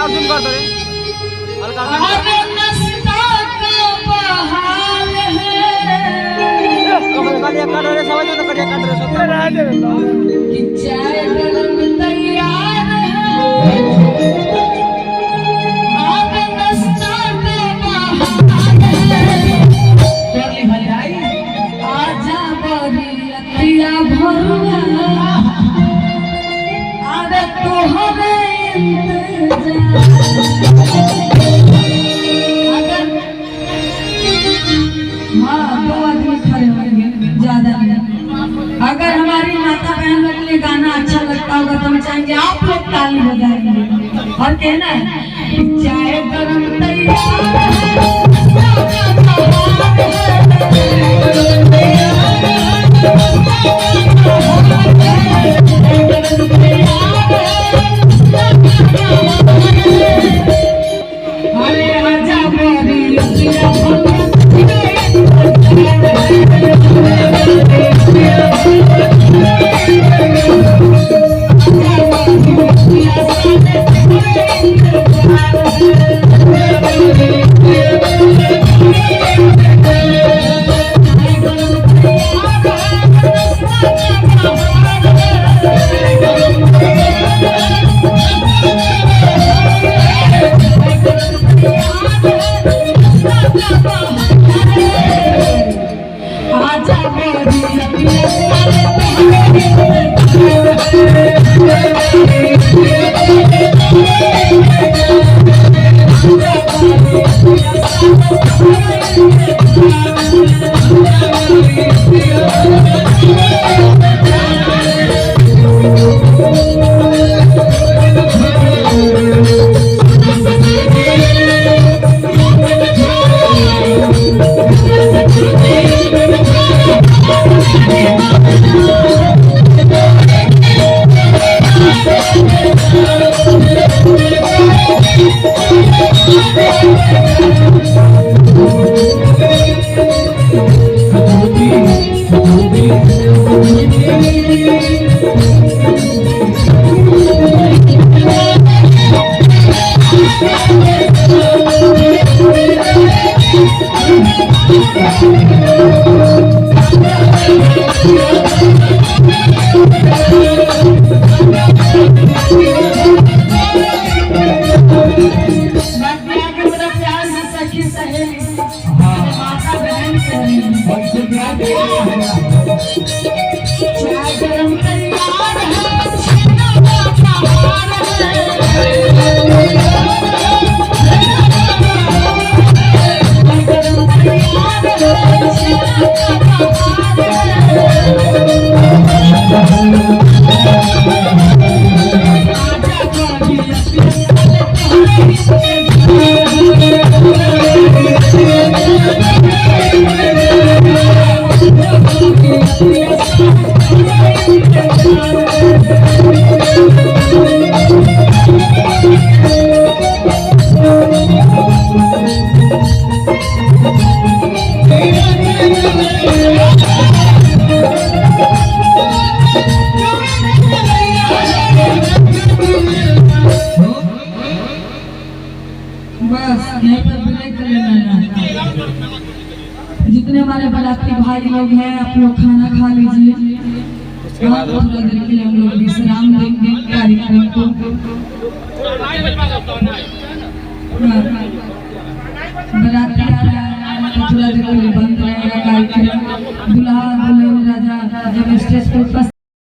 अर्जुन कर दो रे हल्का अरे नस्ता का बहार है करिया काट रे समझ तो करिया काट रे सब रह दे कि चाय गरम तैयार है अरे नस्ता का बहार है करली भलाई आजा बड़ी अतिया भरुआ अरे तोहरे अगर हाँ 2 आदमी खड़े होंगे ज्यादा नहीं। अगर हमारी माता बहन लोग के लिए गाना अच्छा लगता होगा तो हम चाहेंगे आप लोग ताली बजाएंगे और कहना है चाय गरम तैयार जितने हमारे बराती भाई लोग हैं आप लोग खाना खा लीजिए। थोड़ा देर के लिए हम लोग विश्राम देंगे कार्यक्रम को। बराती आ रहा है थोड़ा देर के लिए बंद रहेगा कार्यक्रम। दुल्हा दुल्हन राजा जब स्टेज पर